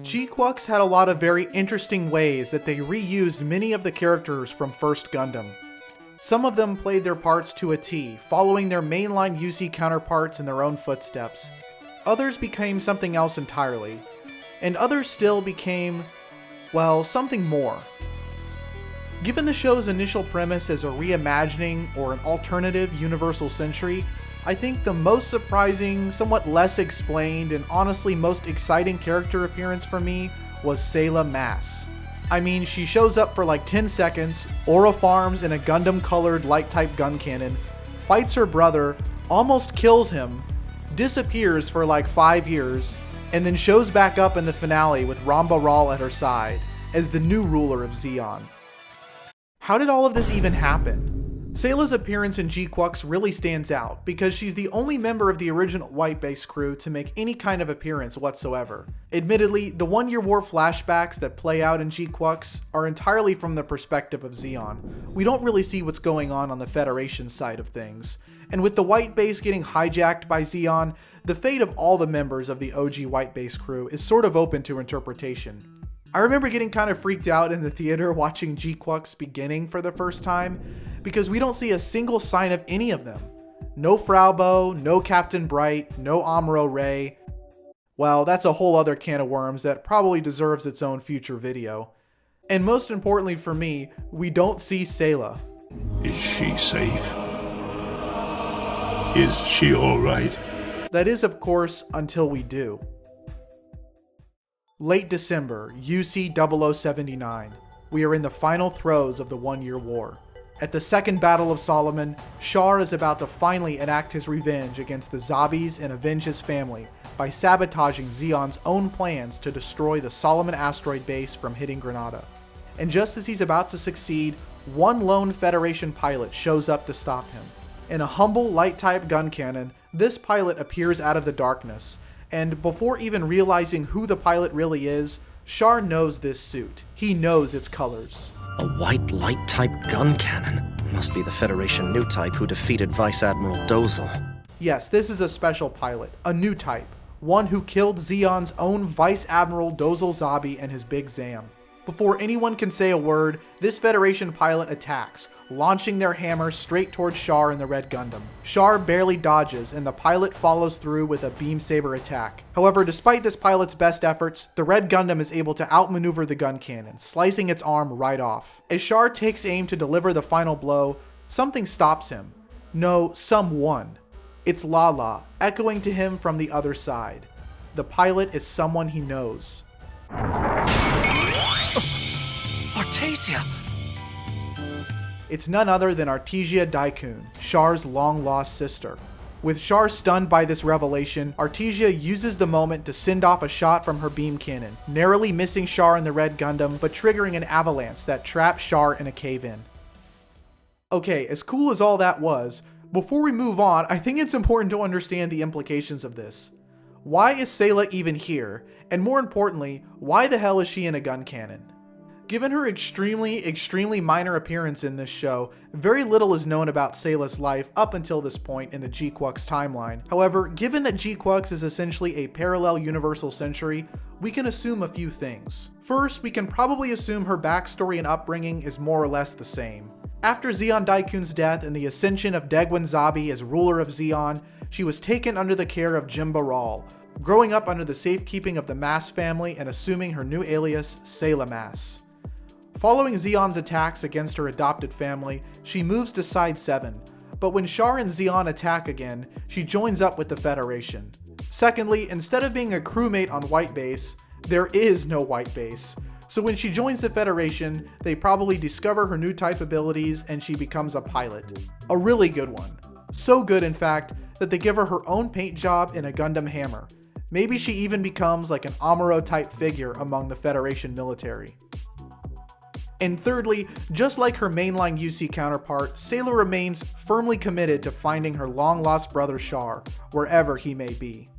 GQuuuuuuX had a lot of very interesting ways that they reused many of the characters from First Gundam. Some of them played their parts to a T, following their mainline UC counterparts in their own footsteps. Others became something else entirely. And others still became, well, something more. Given the show's initial premise as a reimagining or an alternative universal century, I think the most surprising, somewhat less explained, and honestly most exciting character appearance for me was Sayla Mass. I mean, she shows up for like 10 seconds, aura farms in a Gundam-colored Light-Type Guncannon, fights her brother, almost kills him, disappears for like 5 years, and then shows back up in the finale with Ramba Ral at her side, as the new ruler of Zeon. How did all of this even happen? Sayla's appearance in GQuuuuuuX really stands out, because she's the only member of the original White Base crew to make any kind of appearance whatsoever. Admittedly, the one-year war flashbacks that play out in GQuuuuuuX are entirely from the perspective of Zeon. We don't really see what's going on the Federation side of things. And with the White Base getting hijacked by Zeon, the fate of all the members of the OG White Base crew is sort of open to interpretation. I remember getting kind of freaked out in the theater watching GQuuuuuuX beginning for the first time, because we don't see a single sign of any of them. No Fraubo, no Captain Bright, no Amuro Ray. Well, that's a whole other can of worms that probably deserves its own future video. And most importantly for me, we don't see Sayla. Is she safe? Is she alright? That is, of course, until we do. Late December, UC 0079. We are in the final throes of the one-year war. At the Second Battle of Solomon, Char is about to finally enact his revenge against the Zabis and avenge his family by sabotaging Zeon's own plans to destroy the Solomon asteroid base from hitting Granada. And just as he's about to succeed, one lone Federation pilot shows up to stop him. In a humble Light-Type Guncannon, this pilot appears out of the darkness, and before even realizing who the pilot really is, Char knows this suit. He knows its colors. A white Light-Type Guncannon. Must be the Federation Newtype who defeated Vice Admiral Dozel. Yes, this is a special pilot, a Newtype, one who killed Zeon's own Vice Admiral Dozel Zabi and his big Zam. Before anyone can say a word, this Federation pilot attacks, launching their hammer straight towards Char and the Red Gundam. Char barely dodges, and the pilot follows through with a beam saber attack. However, despite this pilot's best efforts, the Red Gundam is able to outmaneuver the Guncannon, slicing its arm right off. As Char takes aim to deliver the final blow, something stops him. No, someone. It's Lala, echoing to him from the other side. The pilot is someone he knows. Artesia! It's none other than Artesia Deikun, Char's long-lost sister. With Char stunned by this revelation, Artesia uses the moment to send off a shot from her beam cannon, narrowly missing Char and the Red Gundam, but triggering an avalanche that traps Char in a cave-in. Okay, as cool as all that was, before we move on, I think it's important to understand the implications of this. Why is Sayla even here? And more importantly, why the hell is she in a Guncannon? Given her extremely minor appearance in this show, very little is known about Sayla's life up until this point in the GQuuuuuuX timeline. However, given that GQuuuuuuX is essentially a parallel universal century, we can assume a few things. First, we can probably assume her backstory and upbringing is more or less the same. After Zeon Daikun's death and the ascension of Daegwon Zabi as ruler of Zeon, she was taken under the care of Jimba Ral, growing up under the safekeeping of the Mass family and assuming her new alias, Sayla Mass. Following Zeon's attacks against her adopted family, she moves to Side 7, but when Char and Zeon attack again, she joins up with the Federation. Secondly, instead of being a crewmate on White Base, there is no White Base, so when she joins the Federation, they probably discover her Newtype abilities and she becomes a pilot. A really good one. So good, in fact, that they give her her own paint job in a Gundam hammer. Maybe she even becomes like an Amuro-type figure among the Federation military. And thirdly, just like her mainline UC counterpart, Sayla remains firmly committed to finding her long-lost brother Char, wherever he may be.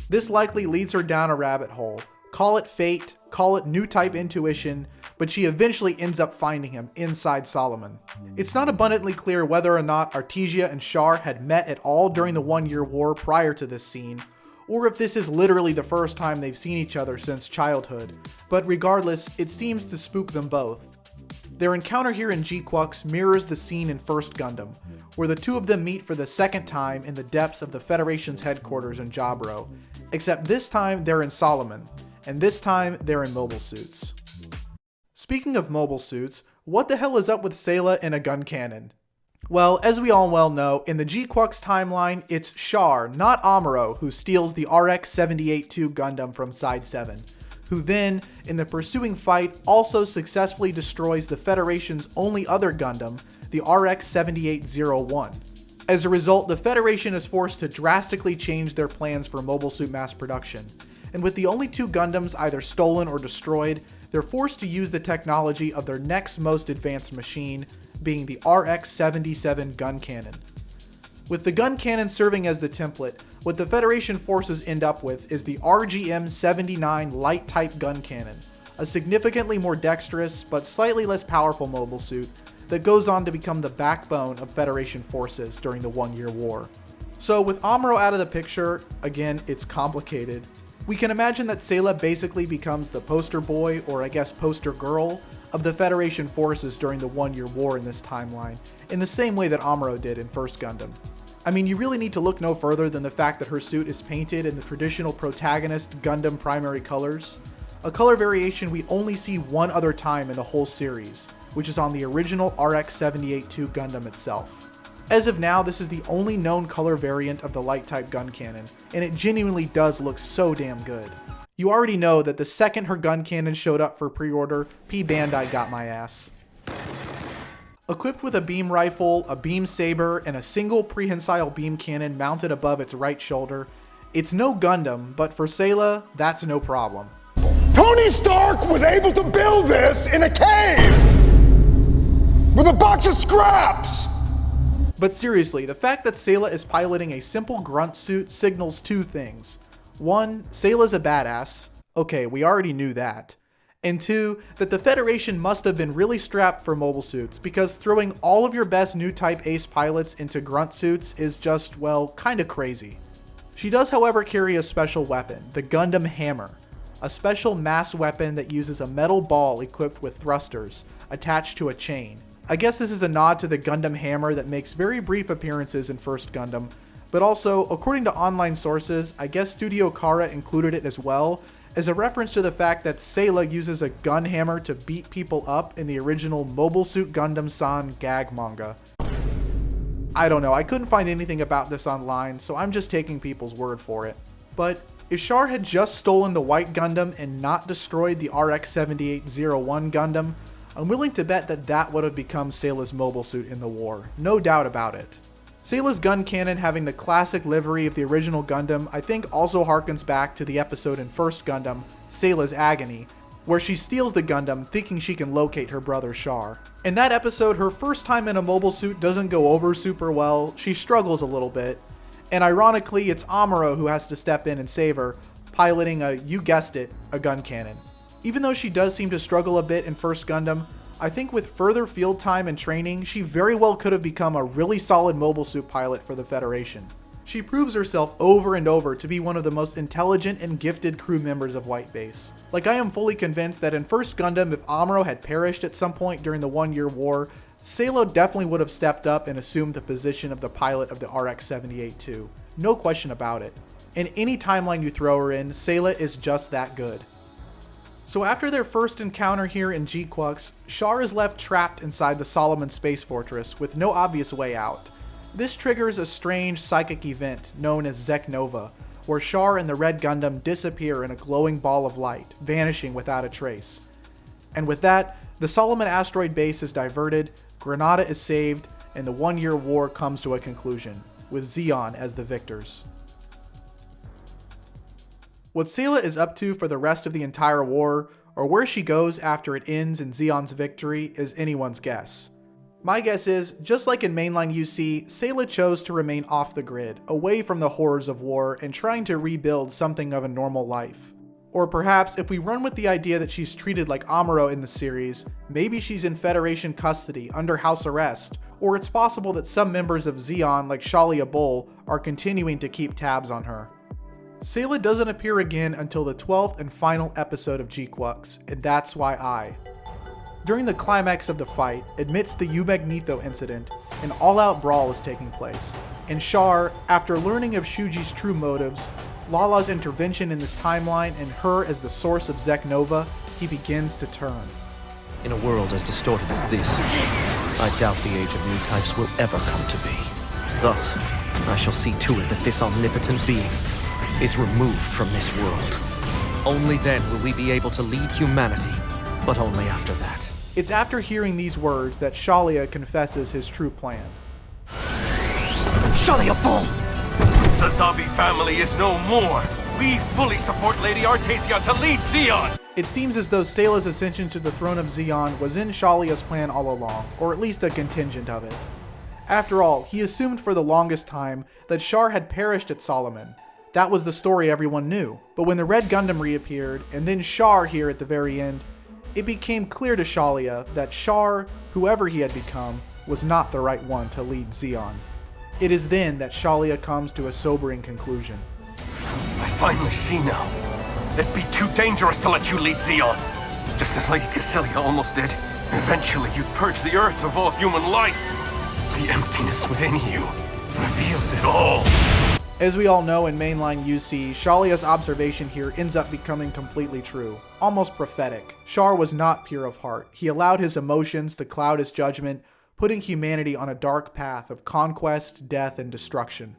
This likely leads her down a rabbit hole. Call it fate, call it Newtype intuition, but she eventually ends up finding him inside Solomon. It's not abundantly clear whether or not Artesia and Char had met at all during the one-year war prior to this scene, or if this is literally the first time they've seen each other since childhood, but regardless, it seems to spook them both. Their encounter here in GQuuuuuuX mirrors the scene in First Gundam, where the two of them meet for the second time in the depths of the Federation's headquarters in Jabro, except this time they're in Solomon, and this time they're in mobile suits. Speaking of mobile suits, what the hell is up with Sayla in a Guncannon? Well, as we all well know, in the GQuuuuuuX timeline, it's Char, not Amuro, who steals the RX-78-2 Gundam from Side 7, who then, in the pursuing fight, also successfully destroys the Federation's only other Gundam, the RX-7801. As a result, the Federation is forced to drastically change their plans for mobile suit mass production, and with the only two Gundams either stolen or destroyed, they're forced to use the technology of their next most advanced machine, being the RX-77 Guncannon. With the Guncannon serving as the template, what the Federation forces end up with is the RGM-79 Light-Type Guncannon, a significantly more dexterous but slightly less powerful mobile suit that goes on to become the backbone of Federation forces during the One-Year War. So with Amuro out of the picture, again, it's complicated. We can imagine that Sayla basically becomes the poster boy, or I guess poster girl, of the Federation forces during the One-Year War in this timeline, in the same way that Amuro did in First Gundam. I mean, you really need to look no further than the fact that her suit is painted in the traditional protagonist Gundam primary colors, a color variation we only see one other time in the whole series, which is on the original RX-78-2 Gundam itself. As of now, this is the only known color variant of the Light-Type Guncannon, and it genuinely does look so damn good. You already know that the second her Guncannon showed up for pre-order, P Bandai got my ass. Equipped with a beam rifle, a beam saber, and a single prehensile beam cannon mounted above its right shoulder, it's no Gundam, but for Sayla, that's no problem. Tony Stark was able to build this in a cave! With a box of scraps! But seriously, the fact that Sayla is piloting a simple grunt suit signals two things. One, Sayla's a badass. Okay, we already knew that. And two, that the Federation must have been really strapped for mobile suits, because throwing all of your best Newtype ace pilots into grunt suits is just, well, kinda crazy. She does, however, carry a special weapon, the Gundam Hammer, a special mass weapon that uses a metal ball equipped with thrusters, attached to a chain. I guess this is a nod to the Gundam Hammer that makes very brief appearances in First Gundam, but also, according to online sources, I guess Studio Khara included it as well, as a reference to the fact that Sayla uses a gun hammer to beat people up in the original Mobile Suit Gundam-san gag manga. I don't know, I couldn't find anything about this online, so I'm just taking people's word for it. But if Char had just stolen the White Gundam and not destroyed the RX-7801 Gundam, I'm willing to bet that that would have become Sayla's mobile suit in the war, no doubt about it. Sayla's Guncannon having the classic livery of the original Gundam I think also harkens back to the episode in First Gundam, Sayla's Agony, where she steals the Gundam thinking she can locate her brother Char. In that episode, her first time in a mobile suit doesn't go over super well, she struggles a little bit, and ironically it's Amuro who has to step in and save her, piloting you guessed it, a Guncannon. Even though she does seem to struggle a bit in First Gundam, I think with further field time and training, she very well could have become a really solid mobile suit pilot for the Federation. She proves herself over and over to be one of the most intelligent and gifted crew members of White Base. Like, I am fully convinced that in First Gundam, if Amuro had perished at some point during the One-Year War, Sayla definitely would have stepped up and assumed the position of the pilot of the RX-78-2. No question about it. In any timeline you throw her in, Sayla is just that good. So after their first encounter here in GQuuuuuuX, Char is left trapped inside the Solomon Space Fortress with no obvious way out. This triggers a strange psychic event known as Zeknova, where Char and the Red Gundam disappear in a glowing ball of light, vanishing without a trace. And with that, the Solomon asteroid base is diverted, Granada is saved, and the One-Year War comes to a conclusion, with Zeon as the victors. What Sayla is up to for the rest of the entire war, or where she goes after it ends in Zeon's victory, is anyone's guess. My guess is, just like in mainline UC, Sayla chose to remain off the grid, away from the horrors of war, and trying to rebuild something of a normal life. Or perhaps, if we run with the idea that she's treated like Amuro in the series, maybe she's in Federation custody, under house arrest, or it's possible that some members of Zeon, like Shalia Bull, are continuing to keep tabs on her. Sayla doesn't appear again until the 12th and final episode of GQuuuuuuX, and that's why I, during the climax of the fight, amidst the U-Magnetho incident, an all-out brawl is taking place, and Char, after learning of Shuji's true motives, Lala's intervention in this timeline, and her as the source of Zek Nova, he begins to turn. In a world as distorted as this, I doubt the age of Newtypes will ever come to be. Thus, I shall see to it that this omnipotent being is removed from this world. Only then will we be able to lead humanity, but only after that. It's after hearing these words that Shalia confesses his true plan. Shalia Bull! The Zabi family is no more. We fully support Lady Artesia to lead Zeon! It seems as though Sayla's ascension to the throne of Zeon was in Shalia's plan all along, or at least a contingent of it. After all, he assumed for the longest time that Char had perished at Solomon. That was the story everyone knew. But when the Red Gundam reappeared, and then Char here at the very end, it became clear to Shalia that Char, whoever he had become, was not the right one to lead Zeon. It is then that Shalia comes to a sobering conclusion. I finally see now. It'd be too dangerous to let you lead Zeon. Just as Lady Cassilia almost did. Eventually you'd purge the Earth of all human life. The emptiness within you reveals it all. As we all know in mainline UC, Shalia's observation here ends up becoming completely true, almost prophetic. Char was not pure of heart. He allowed his emotions to cloud his judgment, putting humanity on a dark path of conquest, death, and destruction.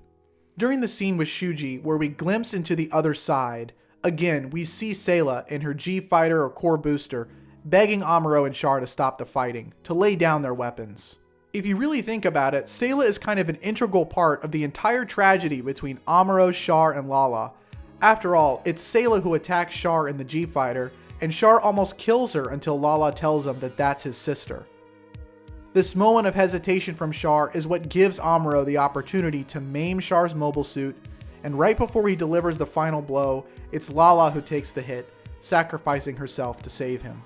During the scene with Shuji, where we glimpse into the other side, again, we see Sayla and her G-Fighter or Core Booster begging Amuro and Char to stop the fighting, to lay down their weapons. If you really think about it, Sayla is kind of an integral part of the entire tragedy between Amuro, Char, and Lala. After all, it's Sayla who attacks Char in the G-Fighter, and Char almost kills her until Lala tells him that that's his sister. This moment of hesitation from Char is what gives Amuro the opportunity to maim Char's mobile suit, and right before he delivers the final blow, it's Lala who takes the hit, sacrificing herself to save him.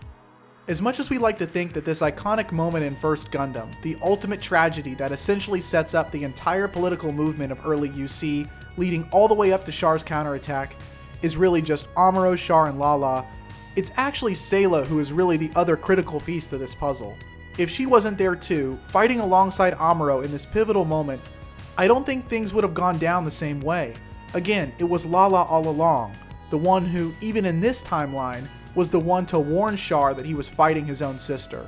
As much as we like to think that this iconic moment in First Gundam, the ultimate tragedy that essentially sets up the entire political movement of early UC, leading all the way up to Char's counterattack, is really just Amuro, Char, and Lala, it's actually Sayla who is really the other critical piece to this puzzle. If she wasn't there too, fighting alongside Amuro in this pivotal moment, I don't think things would have gone down the same way. Again, it was Lala all along, the one who, even in this timeline, was the one to warn Char that he was fighting his own sister.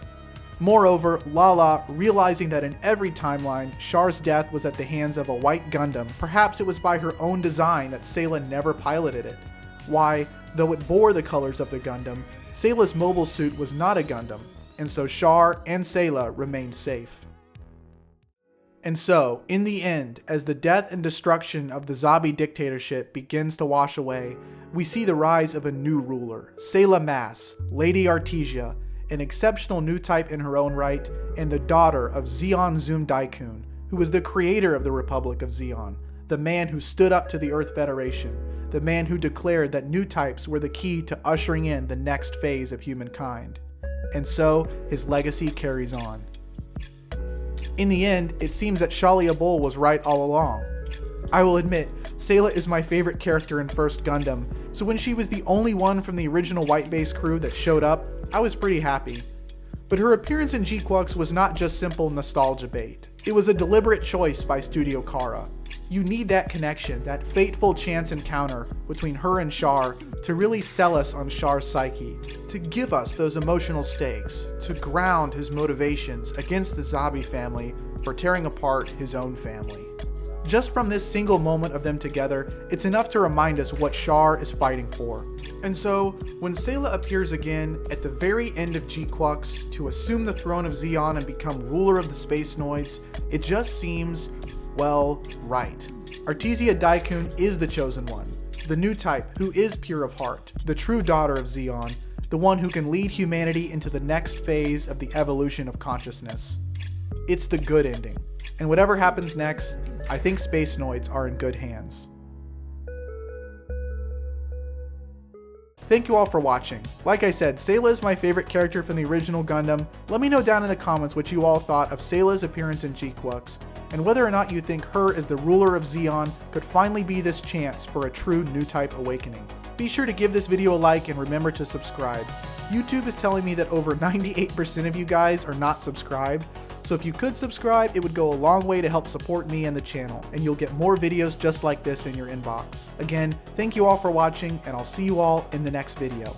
Moreover, Lala, realizing that in every timeline, Char's death was at the hands of a white Gundam, perhaps it was by her own design that Sayla never piloted it. Why, though it bore the colors of the Gundam, Sayla's mobile suit was not a Gundam, and so Char and Sayla remained safe. And so, in the end, as the death and destruction of the Zabi dictatorship begins to wash away, we see the rise of a new ruler, Sayla Mass, Lady Artesia, an exceptional Newtype in her own right, and the daughter of Zeon Deikun, who was the creator of the Republic of Zeon, the man who stood up to the Earth Federation, the man who declared that Newtypes were the key to ushering in the next phase of humankind. And so, his legacy carries on. In the end, it seems that Shalia Bull was right all along. I will admit, Sayla is my favorite character in First Gundam, so when she was the only one from the original White Base crew that showed up, I was pretty happy. But her appearance in GQuuuuuuX was not just simple nostalgia bait. It was a deliberate choice by Studio Khara. You need that connection, that fateful chance encounter between her and Char to really sell us on Char's psyche, to give us those emotional stakes, to ground his motivations against the Zabi family for tearing apart his own family. Just from this single moment of them together, it's enough to remind us what Char is fighting for. And so, when Sayla appears again at the very end of GQuuuuuuX to assume the throne of Zeon and become ruler of the Space Noids, it just seems, well, right. Artesia Deikun is the chosen one, the Newtype who is pure of heart, the true daughter of Zeon, the one who can lead humanity into the next phase of the evolution of consciousness. It's the good ending, and whatever happens next, I think Space Noids are in good hands. Thank you all for watching. Like I said, Sayla is my favorite character from the original Gundam. Let me know down in the comments what you all thought of Sayla's appearance in GQuuuuuuX. and whether or not you think her as the ruler of Zeon could finally be this chance for a true Newtype awakening. Be sure to give this video a like and remember to subscribe. YouTube is telling me that over 98% of you guys are not subscribed, so if you could subscribe, it would go a long way to help support me and the channel, and you'll get more videos just like this in your inbox. Again, thank you all for watching, and I'll see you all in the next video.